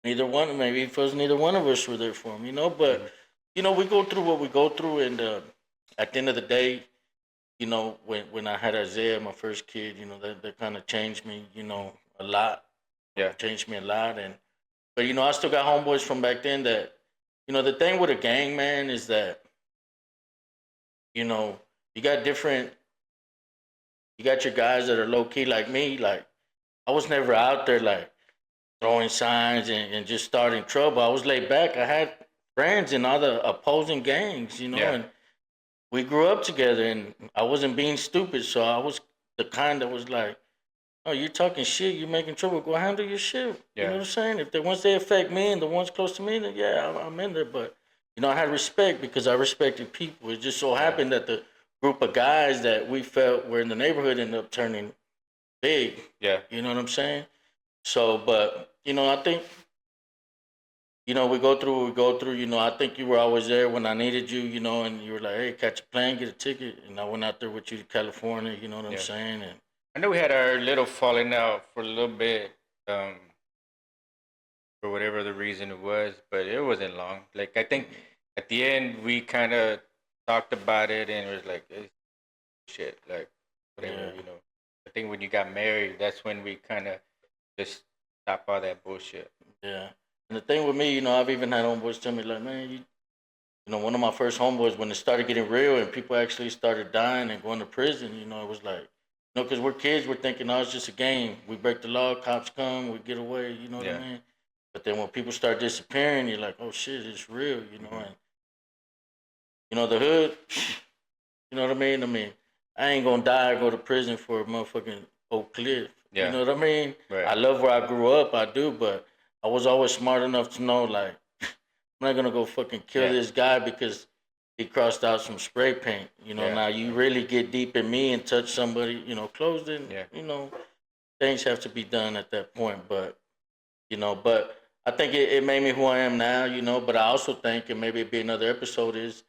neither one, maybe it feels neither one of us were there for him. But Mhm. we go through what we go through, and at the end of the day, when I had Isaiah, my first kid, that kind of changed me, a lot. Yeah. Changed me a lot, and but I still got homeboys from back then that, the thing with a gang, man, is that you got different, you got your guys that are low key like me. Like I was never out there like throwing signs and just starting trouble. I was laid back. I had friends in other opposing gangs, Yeah. and we grew up together, and I wasn't being stupid, so I was the kind that was like, "Oh, you're talking shit. You're making trouble. Go handle your shit." You know Yeah. what I'm saying? If once they affect me and the ones close to me, then yeah, I'm in there. But I had respect because I respected people. It just so Yeah. happened that the group of guys that we felt were in the neighborhood ended up turning big. Yeah. You know what I'm saying? So, but I think we go through what we go through. I think you were always there when I needed you. And you were like, "Hey, catch a plane, get a ticket," and I went out there with you to California. You know what I'm Yeah. saying? And I know we had our little falling out for a little bit, for whatever the reason it was, but it wasn't long. Like I think at the end we kind of talked about it, and it was like shit, like whatever, yeah, I think when you got married, that's when we kind of just stop all that bullshit. yeah. And the thing with me, I've even had homeboys tell me like, "Man, one of my first homeboys when it started getting real and people actually started dying and going to prison. It was like, because we're kids, we're thinking, oh, it's just a game. We break the law, cops come, we get away. You know what I Yeah. mean? But then when people start disappearing, you're like, oh shit, it's real. Hmm. And the hood. You know what I mean? I ain't gonna die or go to prison for a motherfucking Oak Cliff. You Yeah. know what I mean? Right. I love where I grew up, I do, but I was always smart enough to know like I'm not gonna go fucking kill Yeah. this guy because he crossed out some spray paint. Yeah. Now you really get deep in me and touch somebody, close then, Yeah. things have to be done at that point. But I think it made me who I am now, but I also think, and maybe it'd be another episode, is,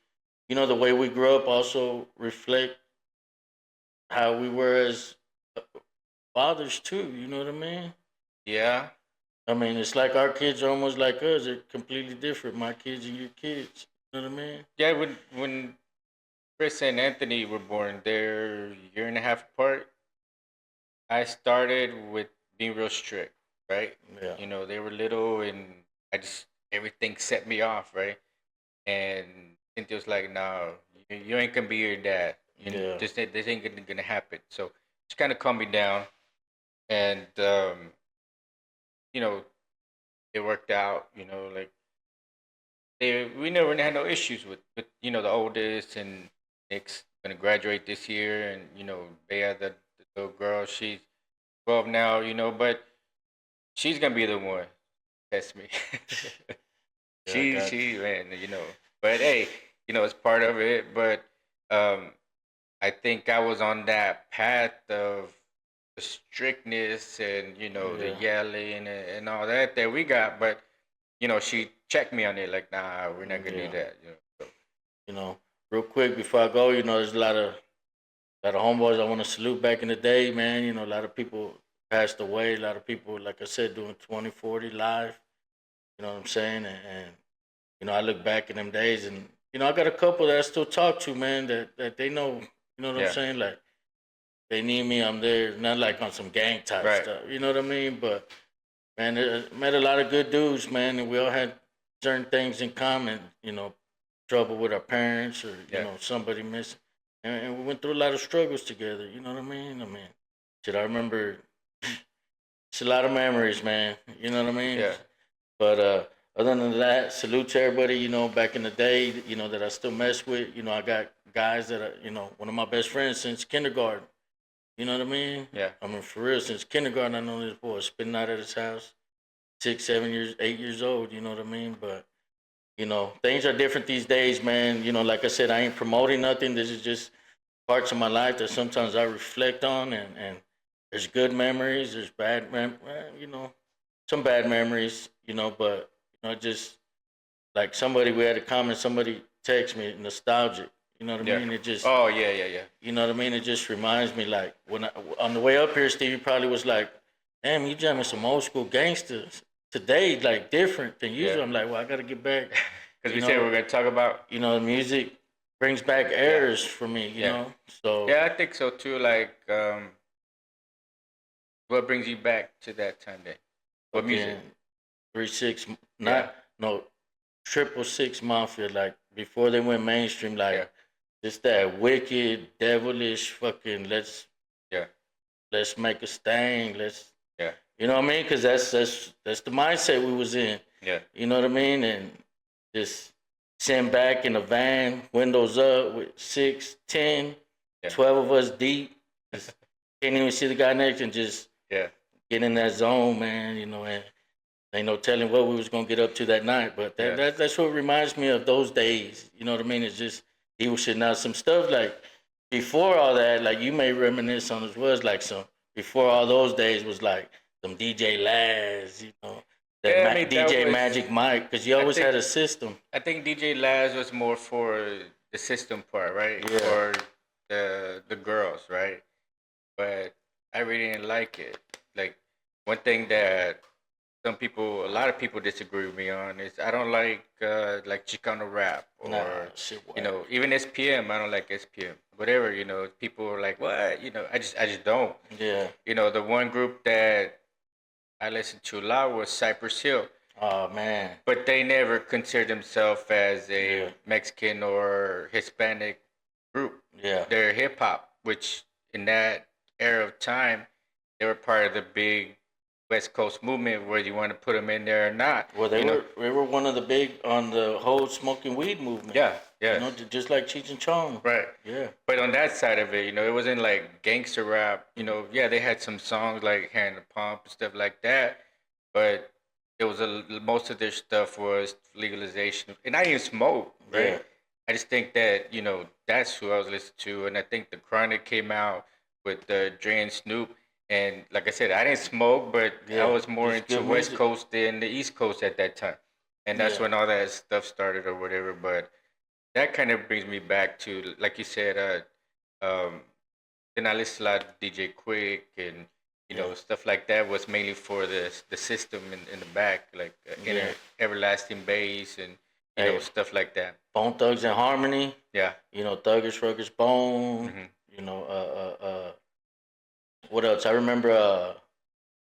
the way we grew up also reflect how we were as fathers too, you know what I mean? Yeah. I mean, it's like our kids are almost like us. They're completely different. My kids and your kids. You know what I mean? Yeah. When Chris and Anthony were born, they're a year and a half apart. I started with being real strict, right? Yeah. They were little, and I just everything set me off, right? And Cynthia was like, "No, you ain't gonna be your dad. Yeah. This ain't gonna happen." So she kind of calmed me down, and you know, it worked out. Like we never had no issues with the oldest, and Nick's gonna graduate this year, and Bea, the little girl, she's 12 now. But she's gonna be the one test me. Yeah, I got She man, but hey, it's part of it. But um, I think I was on that path of the strictness and you. the Yeah. yelling and all that we got. But she checked me on it like, nah, we're not gonna do Yeah. that. So, You know, real quick before I go, there's a lot of homeboys I want to salute back in the day, man. A lot of people passed away. A lot of people, like I said, doing 2040 live. You know what I'm saying? And I look back in them days, and I got a couple that I still talk to, man. That they know. You know what I'm yeah, saying? Like they need me, I'm there. Not like on some gang type right. stuff. You know what I mean? But man, I met a lot of good dudes, man, and we all had certain things in common. Trouble with our parents, or Yeah, somebody missing, and we went through a lot of struggles together. You know what I mean? Shit, I remember. It's a lot of memories, man. You know what I mean? yeah, But other than that, salute to everybody. Back in the day, that I still mess with. I got guys that are, one of my best friends since kindergarten. You know what I mean? yeah, I mean, for real, since kindergarten, I know this boy spending out at his house, 6, 7 years, 8 years old. You know what I mean? But things are different these days, man. Like I said, I ain't promoting nothing. This is just parts of my life that sometimes I reflect on, and there's good memories, there's bad, some bad memories. but just like somebody we had a comment, somebody text me nostalgic. You know what I Yeah. mean? It just Oh yeah, yeah, yeah. you know what I mean. It just reminds me like when on the way up here, Stevie probably was like, "Damn, you jamming some old school gangsters today, like different than usual." Yeah. I'm like, "Well, I got to get back." Because You we said we know, are gonna talk about. music brings back Yeah. errors for me. Yeah. So Yeah, I think so too. Like, what brings you back to that time then? What music? fucking 3 6, Yeah. not no 666 Mafia, like before they went mainstream, Yeah. like just that wicked, devilish fucking Yeah. let's make a stain, let's Yeah. you know what I mean? Because that's the mindset we was in. Yeah. You know what I mean? And just sitting back in the van, windows up with 6, 10, Yeah. 12 of us deep. Just can't even see the guy next and just Yeah. get in that zone, man. And ain't no telling what we was gonna get up to that night. But Yeah. that's what reminds me of those days. You know what I mean? It's just he was shitting out some stuff like before all that. Like you may reminisce on as well as like some before all those days was like some DJ Laz, that Yeah, I mean that DJ was. Magic Mike, because you I always think had a system. I think DJ Laz was more for the system part, right? Yeah. For the girls, right? But I really didn't like it. Like one thing that a lot of people disagree with me on is I don't like Chicano rap or Nah, shit. even SPM. I don't like SPM. Whatever, people are like, what? I just don't. Yeah. The one group that I listened to a lot was Cypress Hill, Oh man. but they never considered themselves as a Yeah. Mexican or Hispanic group. Yeah. They're hip hop, which in that era of time, they were part of the big West Coast movement, whether you want to put them in there or not. Well, they were one of the big on the whole smoking weed movement. Yeah, yeah. Just like Cheech and Chong. Right. Yeah. But on that side of it, it wasn't like gangster rap. Yeah, they had some songs like Hand the Pump and stuff like that, but it was most of their stuff was legalization, and I didn't smoke, right? Yeah. I just think that that's who I was listening to, and I think the Chronic came out with Dre and Snoop, and like I said, I didn't smoke, but I was more It's into good West music. Coast than the East Coast at that time, and that's Yeah. when all that stuff started or whatever. But that kind of brings me back to, like you said, then I listened a lot to DJ Quick and Yeah. stuff like that was mainly for the system in the back, like Yeah. everlasting bass and Hey. stuff like that. Bone Thugs and Harmony. Yeah. Thuggish Ruggish Bone. Hmm. What else? I remember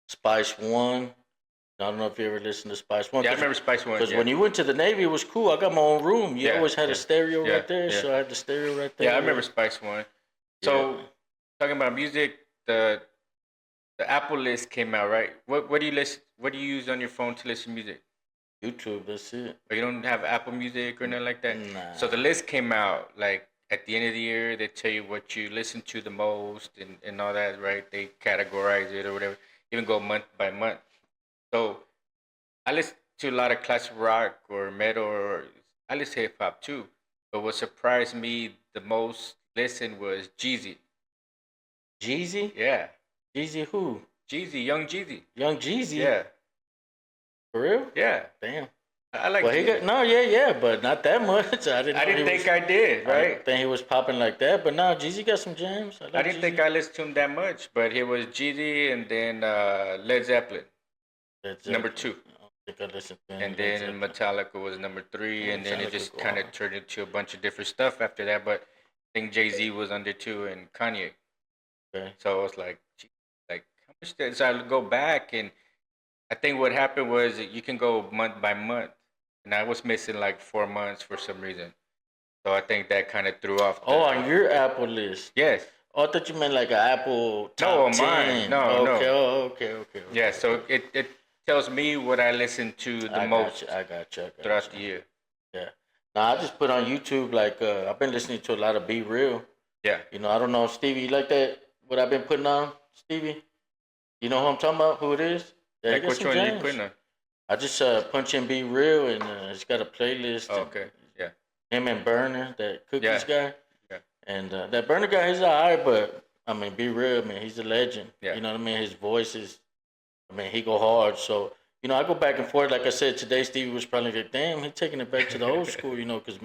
Spice One. I don't know if you ever listened to Spice One. Yeah, I remember Spice One. Because Yeah. when you went to the Navy, it was cool. I got my own room. You Yeah, always had yeah, a stereo yeah, right there, yeah. so I had the stereo right there. Yeah, I remember Spice One. So talking about music, the Apple list came out, right? What do you listen? What do you use on your phone to listen to music? YouTube. That's it. Or you don't have Apple Music or nothing like that? Nah. So the list came out like at the end of the year. They tell you what you listen to the most and all that, right? They categorize it or whatever. Even go month by month. So I listen to a lot of classic rock or metal, or I listen to hip hop too. But what surprised me the most listen was Jeezy. Jeezy? Yeah, Jeezy who? Jeezy, Young Jeezy. Young Jeezy? Yeah, For real? yeah. Damn. I like. Well, he Jeezy. got yeah, but not that much. I didn't. I know didn't he think was, I did, I right? didn't think he was popping like that. But now Jeezy got some jams. I didn't think I listened to him that much, but he was Jeezy and then Led Zeppelin, number 2. I don't think I listened to him. And then Metallica was number 3, Yeah, and then it Metallica just go kind of on. turned into a bunch of different stuff after that. But I think Jay Z was under 2 and Kanye. Okay. So I was like, gee, like how much did so I go back and I think what happened was that you can go month by month, and I was missing like 4 months for some reason. So I think that kind of threw off. Oh, on your Apple list. Yes. Oh, I thought you meant like an Apple top No, on 10. mine. No, okay, no. Oh, okay. Yeah. So it tells me what I listen to the most I got you. throughout the year. Yeah. Now I just put on YouTube like I've been listening to a lot of Be Real. Yeah. I don't know, Stevie, you like that? What I've been putting on, Stevie? You know who I'm talking about? Who it is? Yeah, Like which one are you putting on? I just punch in Be Real, and it's got a playlist. Oh, okay. Yeah. Him and Burner, that Cookies Yeah. guy. Yeah. And that Burner guy, he's alright, but I mean, Be Real, man, he's a legend. Yeah. You know what I mean? His voice is, I mean, he go hard. So I go back and forth. Like I said today, Stevie was probably like, "Damn, he's taking it back to the old school," because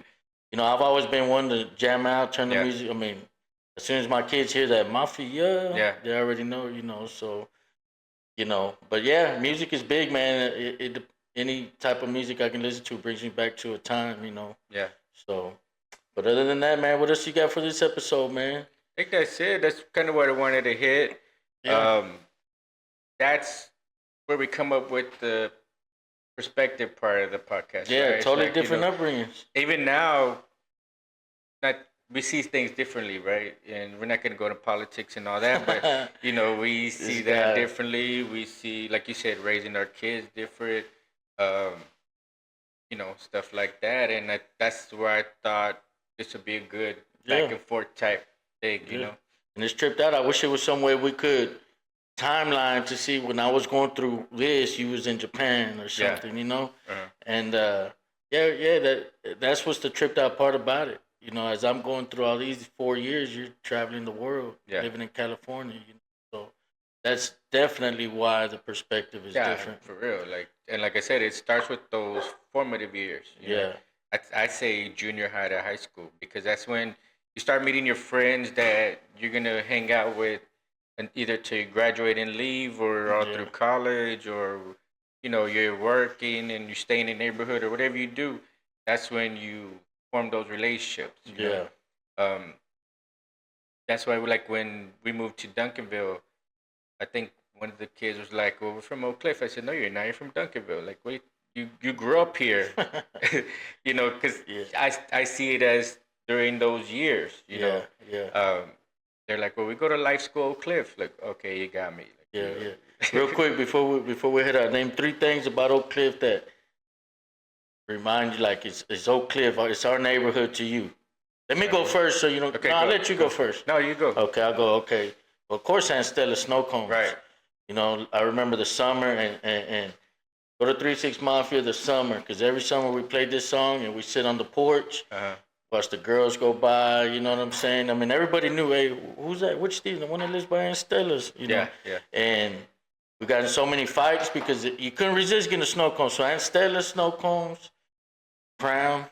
I've always been one to jam out, turn the Yeah. music. I mean, as soon as my kids hear that Mafia, Yeah. they already know, So, but yeah, music is big, man. Any type of music I can listen to brings me back to a time. Yeah. So, but other than that, man, what else you got for this episode, man? I think that's it. That's kind of what I wanted to hit. Yeah. That's where we come up with the perspective part of the podcast. Yeah, right? totally Like, different upbringings. even now, not we see things differently, right? And we're not going to go to politics and all that, but we see that differently. We see, like you said, raising our kids different, um, stuff like that. And that's where I thought this would be a good back and forth type thing, And it's tripped out. I wish there was some way we could timeline to see when I was going through this, you was in Japan or something, Uh-huh. And that's what's the tripped out part about it. As I'm going through all these 4 years, you're traveling the world, living in California. So that's definitely why the perspective is different. For real. Like I said, it starts with those formative years. I say junior high to high school because that's when you start meeting your friends that you're gonna hang out with, and either to graduate and leave, or all through college, or you're working and you stay in the neighborhood or whatever you do. That's when you form those relationships. Um, that's why like when we moved to Duncanville, I think one of the kids was like, "Well, we're from Oak Cliff." I said, "No, you're not. You're from Duncanville. Like, wait, you grew up here, because I see it as during those years, they're like, "Well, we go to Life School Oak Cliff." Like, okay, you got me. Like, Real quick before we head out, name 3 things about Oak Cliff that remind you like it's Oak Cliff. It's our neighborhood to you. Let me go first, so Okay, I'll let you go first. No, you go. Okay, I'll go. Okay. Well, of course, San Stella snow cones. Right. I remember the summer and go to 3-6 Mafia the summer, because every summer we played this song and we sit on the porch, watch the girls go by. You know what I'm saying? I mean, everybody knew, hey, who's that? Which Steve? The one that lives by Aunt Stella's. Yeah. And we got in so many fights because you couldn't resist getting a snow cone. So Aunt Stella's snow cones, Crown.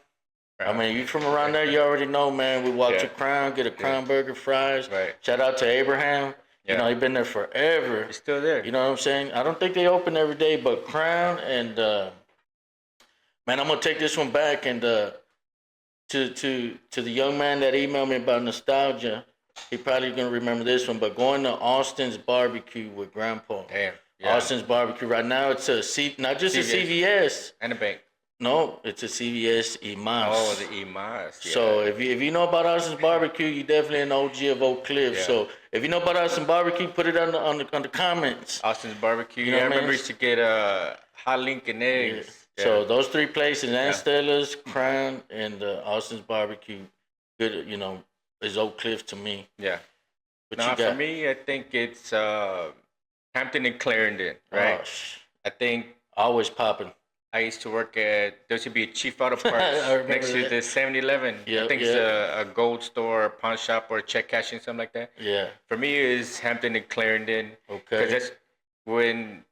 I mean, you from around there, you already know, man. We walk to Crown, get a Crown burger, fries. Right. Shout out to Abraham. He's been there forever. He's still there. You know what I'm saying? I don't think they open every day, but Crown and man, I'm gonna take this one back and to the young man that emailed me about nostalgia. He probably gonna remember this one, but going to Austin's barbecue with Grandpa. Damn. Yeah. Austin's barbecue right now. It's not just a CVS and a bank. No, it's a CVS Emas. Oh, the Emas. Yeah. So if you know about Austin's barbecue, you definitely an OG of Oak Cliff. Yeah. So if you know about Austin's barbecue, put it on the comments. Austin's barbecue. I remember used to get hot Lincoln eggs. Yeah. So those 3 places: Aunt Stella's, Crown, and Austin's barbecue. Good, is Oak Cliff to me. Yeah. But for me, I think it's Hampton and Clarendon. Right. I think always popping. I used to work there used to be a Chief Auto Parts next to the 7-Eleven. I think it's a gold store, a pawn shop, or a check cashing, something like that. Yeah. For me, it's Hampton and Clarendon. Okay. Because that's when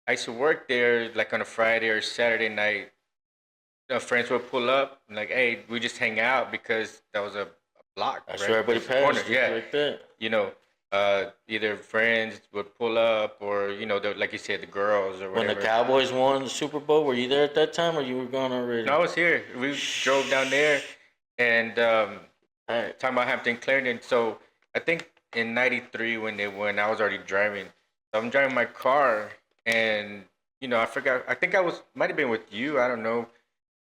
I used to work there, like on a Friday or Saturday night. Friends would pull up and like, hey, we just hang out because that was a block. That's where everybody passed. Yeah. Like that. Either friends would pull up or, like you said, the girls or whatever. When the Cowboys won the Super Bowl, were you there at that time or you were gone already? No, I was here. We drove down there and talking about Hampton Clarendon. So I think in 93 when they won, I was already driving. So I'm driving my car and, I forgot. I think might have been with you. I don't know.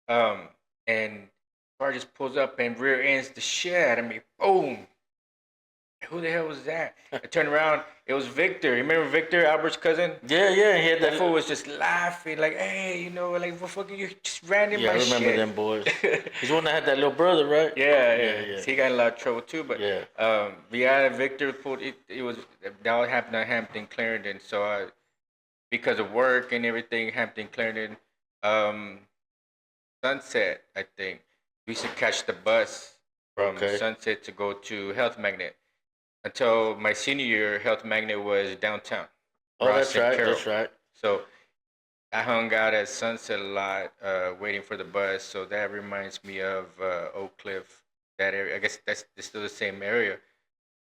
And the car just pulls up and rear ends the shit out of me. Boom. Who the hell was that? I turned around. It was Victor. You remember Victor, Albert's cousin? Yeah. He had that fool was just laughing, like, hey, like, what fucking you just ran in my shit. Yeah, I remember them boys. He's one that had that little brother, right? Yeah. So he got in a lot of trouble too. But Victor pulled it. That all happened at Hampton Clarendon. So because of work and everything, Hampton Clarendon, Sunset, I think we used to catch the bus from Sunset to go to Health Magnet. Until my senior year, Health Magnet was downtown. Oh, that's right. That's right. So I hung out at Sunset a lot, waiting for the bus. So that reminds me of Oak Cliff. That area. I guess that's still the same area.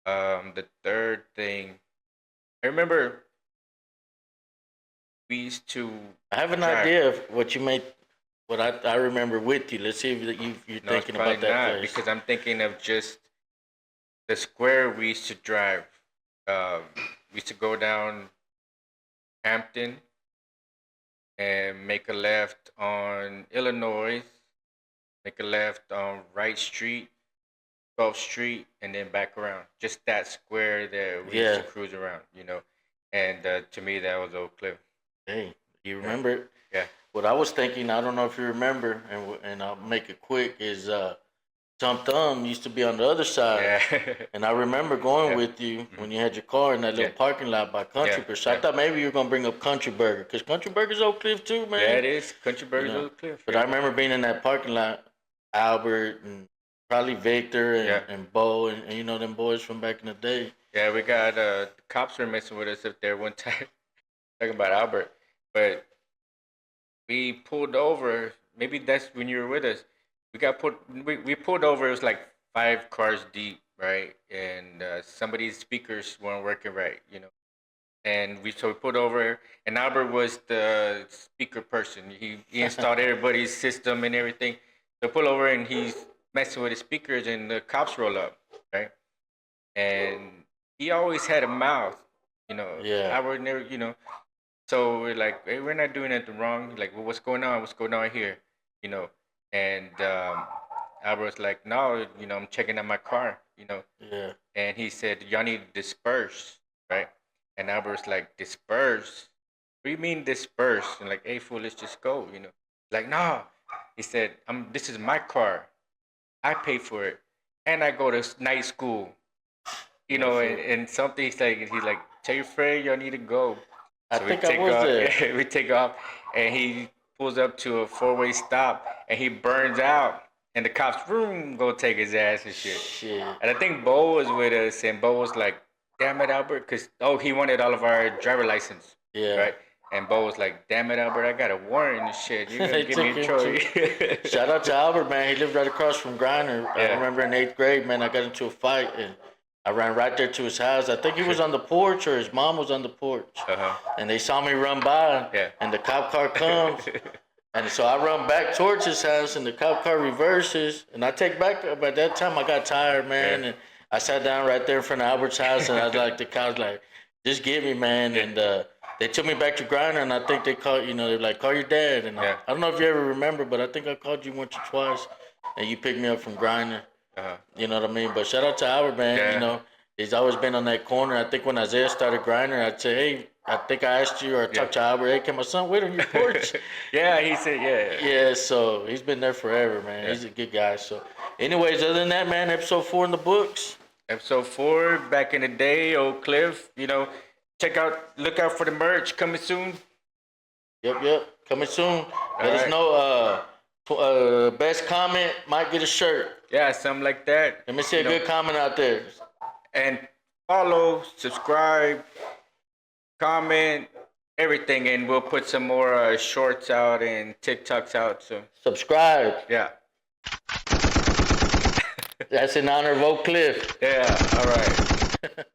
The third thing, I remember we used to I have an drive. idea of what you may, what I remember with you. Let's see if you're No, it's thinking probably about that not place. because I'm thinking of just the square we used to drive. We used to go down Hampton and make a left on Illinois, make a left on Wright Street, 12th Street, and then back around. Just that square that we used to Yeah. cruise around. And to me, that was Oak Cliff. Hey, you Yeah, remember it? yeah, What I was thinking, I don't know if you remember, and I'll make it quick, is Tom Thumb used to be on the other side. yeah, And I remember going yeah, with you mhm, when you had your car in that yeah, little parking lot by yeah, Country Burger. So I yeah. thought maybe you were gonna bring up Country Burger, cause Country Burger's Oak Cliff too, man. That is Country You Burgers know. Oak Cliff. But I Yeah, remember being in that parking lot, Albert and probably Victor yeah, and Bo and you know them boys from back in the day. yeah. We got the cops were messing with us up there one time, talking about Albert, but we pulled over. Maybe that's when you were with us. We pulled over. It was like 5 cars deep, right? And somebody's speakers weren't working right. And we pulled over, and Albert was the speaker person. He installed everybody's system and everything. So pull over, and he's messing with his speakers, and the cops roll up, right? And he always had a mouth, Yeah. Albert never. So we're like, hey, we're not doing anything wrong. Like, well, what's going on? What's going on here? You know. And Albert was like, no, I'm checking out my car. Yeah. And he said, y'all need to disperse, right? And Albert's like, disperse? What do you mean disperse? And like, hey, fool, let's just go. Like, no. He said, this is my car. I pay for it. And I go to night school. Yeah, And something he's like, tell your friend y'all need to go. I So we think I take was off. there. Yeah, we take off, and he pulls up to a four-way stop, and he burns out, and the cops boom go take his ass and shit. Shit. And I think Bo was with us, and Bo was like, "Damn it, Albert," because he wanted all of our driver license, Yeah. right? And Bo was like, "Damn it, Albert, I got a warrant and shit. You're gonna They get me took in him trouble." Shout out to Albert, man. He lived right across from Griner. I Yeah. remember in 8th grade, man, I got into a fight and I ran right there to his house. I think he was on the porch or his mom was on the porch. Uh-huh. And they saw me run by Yeah. and the cop car comes. And so I run back towards his house and the cop car reverses. And I take back, by that time I got tired, man. Yeah. And I sat down right there in front of Albert's house and I was like, the cops like, just get me, man. And they took me back to Griner and I think they called, they're like, call your dad. And Yeah. I don't know if you ever remember, but I think I called you once or twice and you picked me up from Griner. Uh-huh. You know what I mean? But shout out to Albert, man. Yeah. He's always been on that corner. I think when Isaiah started Grinding, I'd say, hey, I think I asked you or I talked to Albert, hey, can my son wait on your porch? Yeah, he said, yeah. Yeah, so he's been there forever, man. Yeah. He's a good guy. So, anyways, other than that, man, episode 4 in the books. Episode 4, back in the day, Oak Cliff. Look out for the merch coming soon. Yep. Coming soon. Let us right. know. Best comment might get a shirt. Yeah, something like that. Let me see a good comment out there. And follow, subscribe, comment, everything, and we'll put some more shorts out and TikToks out soon. Subscribe. Yeah. That's in honor of Oak Cliff. Yeah. All right.